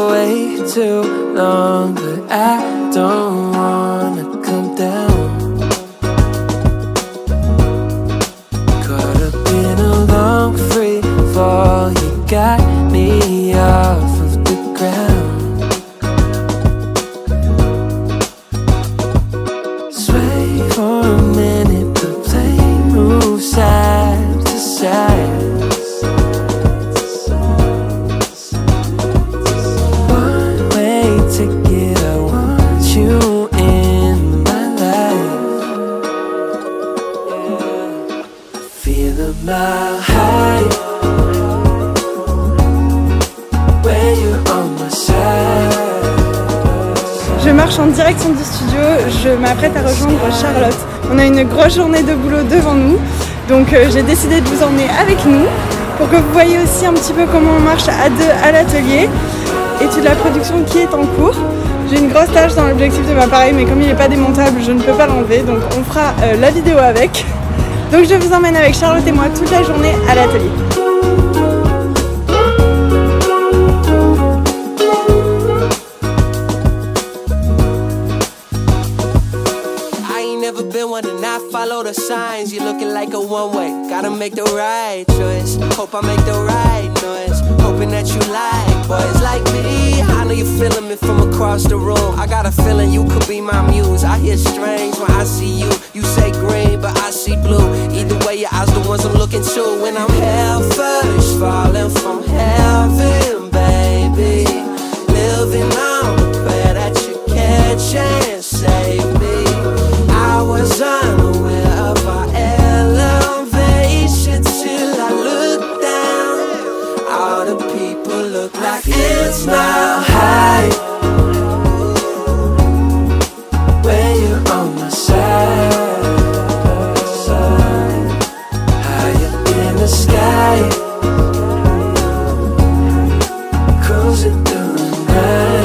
for way too long, but I don't wanna come down. Caught up in a long free fall, you got me off of the ground. Sway for a minute, but play move side to side. Mile high, when you're on my side. Je marche en direction du studio, je m'apprête à rejoindre Charlotte. On a une grosse journée de boulot devant nous, donc j'ai décidé de vous emmener avec nous pour que vous voyez aussi un petit peu comment on marche à deux à l'atelier. Étude de la production qui est en cours. J'ai une grosse tâche dans l'objectif de l'appareil, mais comme il n'est pas démontable, je ne peux pas l'enlever, donc on fera la vidéo avec. Donc je vous emmène avec Charlotte et moi toute la journée à l'atelier. Follow the signs, you're looking like a one-way. Gotta make the right choice. Hope I make the right noise. Hoping that you like boys like me. I know you're feeling me from across the room. I got a feeling you could be my muse. I hear strange when I see you. You say green, but I see blue. Either way, your eyes the ones I'm looking to. When I'm hell first, falling from heaven, baby. Living on the prayer that you catch and save me. I was unaware of our elevation till I look down. All the people look like it's not high. When you're on my side, high up in the sky, cruising through the night.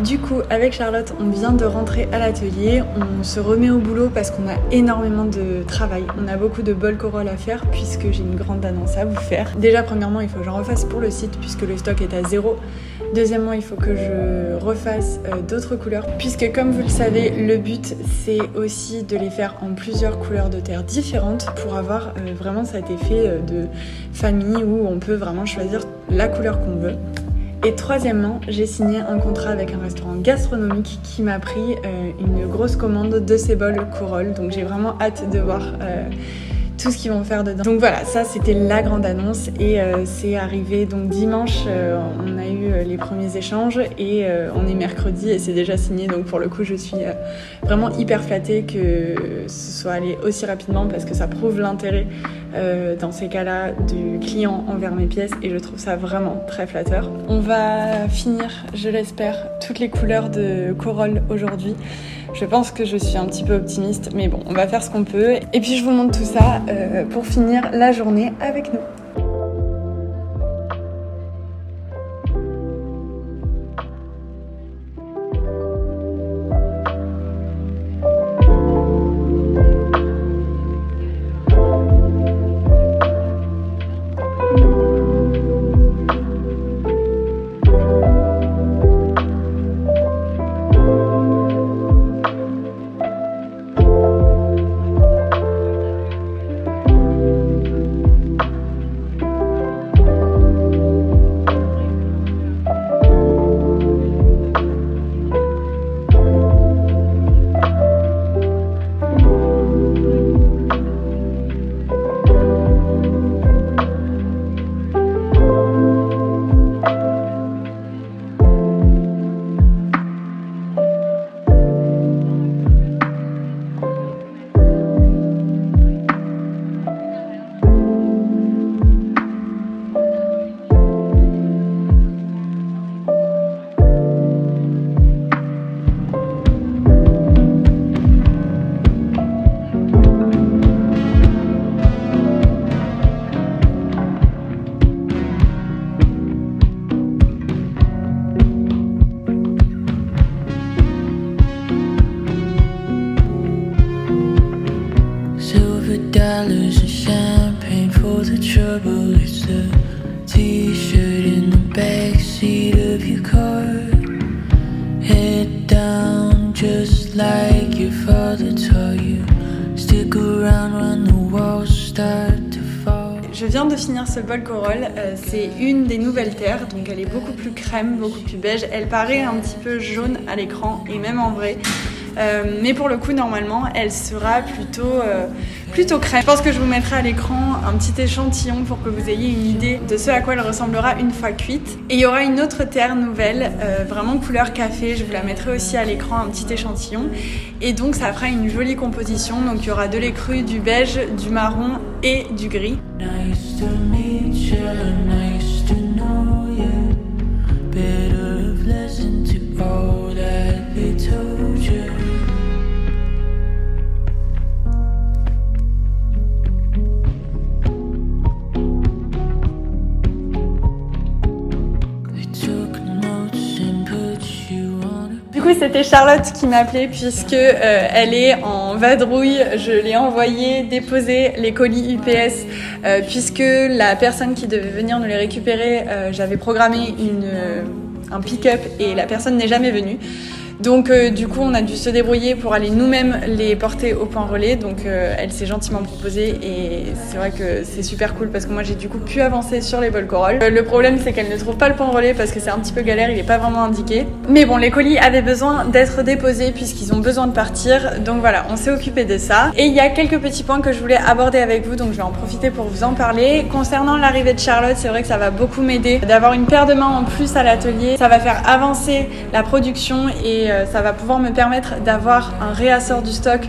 Du coup, avec Charlotte, on vient de rentrer à l'atelier, on se remet au boulot parce qu'on a énormément de travail. On a beaucoup de bols Corolle à faire puisque j'ai une grande annonce à vous faire. Déjà, premièrement, il faut que j'en refasse pour le site puisque le stock est à 0. Deuxièmement, il faut que je refasse d'autres couleurs puisque, comme vous le savez, le but c'est aussi de les faire en plusieurs couleurs de terre différentes pour avoir vraiment cet effet de famille où on peut vraiment choisir la couleur qu'on veut. Et troisièmement, j'ai signé un contrat avec un restaurant gastronomique qui m'a pris une grosse commande de ces bols Corolle. Donc j'ai vraiment hâte de voir tout ce qu'ils vont faire dedans. Donc voilà, ça c'était la grande annonce et c'est arrivé donc dimanche, on a eu les premiers échanges et on est mercredi et c'est déjà signé. Donc pour le coup je suis vraiment hyper flattée que ce soit allé aussi rapidement parce que ça prouve l'intérêt dans ces cas-là du client envers mes pièces et je trouve ça vraiment très flatteur. On va finir, je l'espère, toutes les couleurs de Corolle aujourd'hui. Je pense que je suis un petit peu optimiste, mais bon, on va faire ce qu'on peut. Et puis je vous montre tout ça pour finir la journée avec nous. the trouble, it's the t-shirt in the backseat of your car. Head down just like your father taught you. Stick around when the walls start to fall. Je viens de finir ce bol Corolle, c'est une des nouvelles terres, donc elle est beaucoup plus crème, beaucoup plus beige. Elle paraît un petit peu jaune à l'écran et même en vrai. Mais pour le coup, normalement, elle sera plutôt crème. Je pense que je vous mettrai à l'écran un petit échantillon pour que vous ayez une idée de ce à quoi elle ressemblera une fois cuite. Et il y aura une autre terre nouvelle, vraiment couleur café. Je vous la mettrai aussi à l'écran, un petit échantillon. Et donc, ça fera une jolie composition. Donc, il y aura de l'écru, du beige, du marron et du gris. Nice to meet you, nice to know you. Bit of lesson to all that they told you. Du coup, c'était Charlotte qui m'appelait puisque elle est en vadrouille. Je l'ai envoyé déposer les colis UPS puisque la personne qui devait venir nous les récupérer, j'avais programmé un pick-up et la personne n'est jamais venue. Donc du coup on a dû se débrouiller pour aller nous-mêmes les porter au point relais. Donc elle s'est gentiment proposée et c'est vrai que c'est super cool parce que moi j'ai du coup pu avancer sur les bols Corolle. Le problème c'est qu'elle ne trouve pas le point relais parce que c'est un petit peu galère, il n'est pas vraiment indiqué. Mais bon, les colis avaient besoin d'être déposés puisqu'ils ont besoin de partir. Donc voilà, on s'est occupé de ça. Et il y a quelques petits points que je voulais aborder avec vous, donc je vais en profiter pour vous en parler. Concernant l'arrivée de Charlotte, c'est vrai que ça va beaucoup m'aider d'avoir une paire de mains en plus à l'atelier. Ça va faire avancer la production et ça va pouvoir me permettre d'avoir un réassort du stock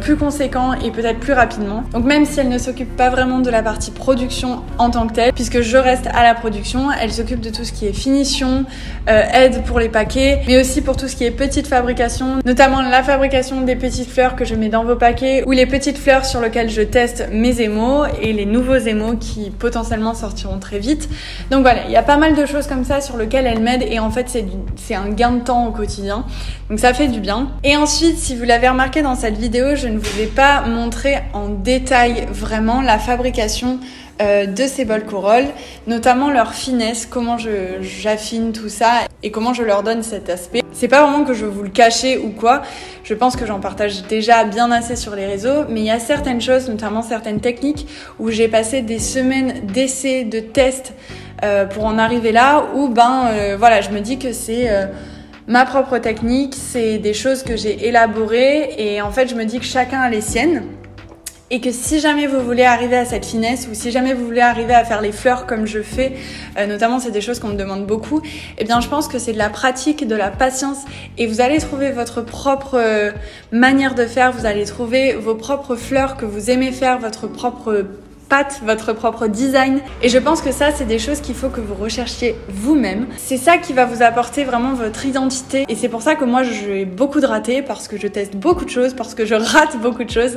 plus conséquent et peut-être plus rapidement. Donc même si elle ne s'occupe pas vraiment de la partie production en tant que telle, puisque je reste à la production, elle s'occupe de tout ce qui est finition, aide pour les paquets, mais aussi pour tout ce qui est petite fabrication, notamment la fabrication des petites fleurs que je mets dans vos paquets ou les petites fleurs sur lesquelles je teste mes émaux et les nouveaux émaux qui potentiellement sortiront très vite. Donc voilà, il y a pas mal de choses comme ça sur lesquelles elle m'aide et en fait c'est un gain de temps au quotidien. Donc ça fait du bien. Et ensuite, si vous l'avez remarqué dans cette vidéo, je ne vous ai pas montré en détail vraiment la fabrication de ces bols Corolle, notamment leur finesse, comment j'affine tout ça et comment je leur donne cet aspect. C'est pas vraiment que je veux vous le cacher ou quoi, je pense que j'en partage déjà bien assez sur les réseaux, mais il y a certaines choses, notamment certaines techniques où j'ai passé des semaines d'essais, de tests pour en arriver là, où voilà, je me dis que c'est ma propre technique, c'est des choses que j'ai élaborées et en fait je me dis que chacun a les siennes et que si jamais vous voulez arriver à cette finesse ou si jamais vous voulez arriver à faire les fleurs comme je fais, notamment c'est des choses qu'on me demande beaucoup, eh bien je pense que c'est de la pratique, de la patience et vous allez trouver votre propre manière de faire, vous allez trouver vos propres fleurs que vous aimez faire, votre propre pâte, votre propre design. Et je pense que ça, c'est des choses qu'il faut que vous recherchiez vous-même. C'est ça qui va vous apporter vraiment votre identité. Et c'est pour ça que moi, j'ai beaucoup de ratés, parce que je teste beaucoup de choses, parce que je rate beaucoup de choses.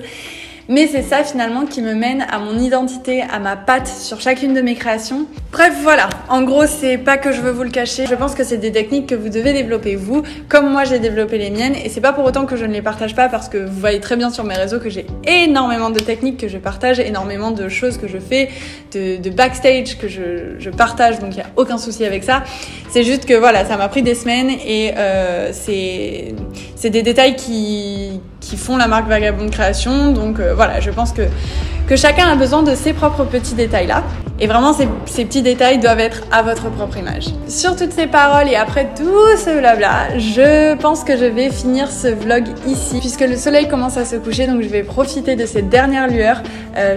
Mais c'est ça finalement qui me mène à mon identité, à ma patte sur chacune de mes créations. Bref, voilà. En gros, c'est pas que je veux vous le cacher. Je pense que c'est des techniques que vous devez développer vous, comme moi j'ai développé les miennes. Et c'est pas pour autant que je ne les partage pas, parce que vous voyez très bien sur mes réseaux que j'ai énormément de techniques que je partage, énormément de choses que je fais, de backstage que je partage. Donc il n'y a aucun souci avec ça. C'est juste que voilà, ça m'a pris des semaines et c'est des détails qui font la marque Vagabonde Création. Donc voilà, je pense que chacun a besoin de ses propres petits détails là. Et vraiment, ces petits détails doivent être à votre propre image. Sur toutes ces paroles et après tout ce blabla, je pense que je vais finir ce vlog ici, puisque le soleil commence à se coucher, donc je vais profiter de cette dernière lueur.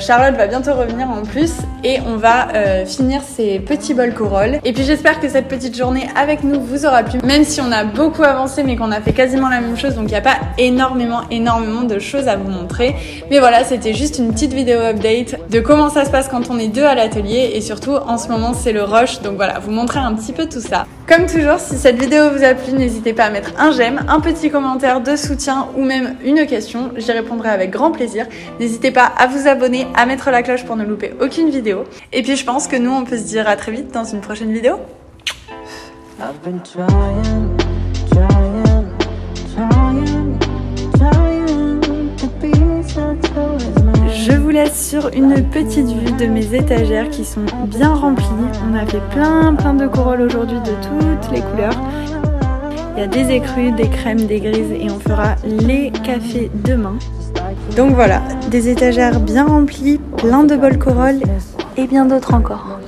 Charlotte va bientôt revenir en plus et on va finir ces petits bols Corolle. Et puis j'espère que cette petite journée avec nous vous aura plu, même si on a beaucoup avancé mais qu'on a fait quasiment la même chose, donc il n'y a pas énormément de choses à vous montrer. Mais voilà, c'était juste une petite vidéo update de comment ça se passe quand on est deux à l'atelier. Et surtout en ce moment c'est le rush, donc voilà, vous montrer un petit peu tout ça. Comme toujours, si cette vidéo vous a plu, n'hésitez pas à mettre un j'aime, un petit commentaire de soutien ou même une question, j'y répondrai avec grand plaisir. N'hésitez pas à vous abonner, à mettre la cloche pour ne louper aucune vidéo. Et puis je pense que nous on peut se dire à très vite dans une prochaine vidéo. Je vous laisse sur une petite vue de mes étagères qui sont bien remplies. On a fait plein de corolles aujourd'hui de toutes les couleurs. Il y a des écrues, des crèmes, des grises et on fera les cafés demain. Donc voilà, des étagères bien remplies, plein de bols corolles et bien d'autres encore.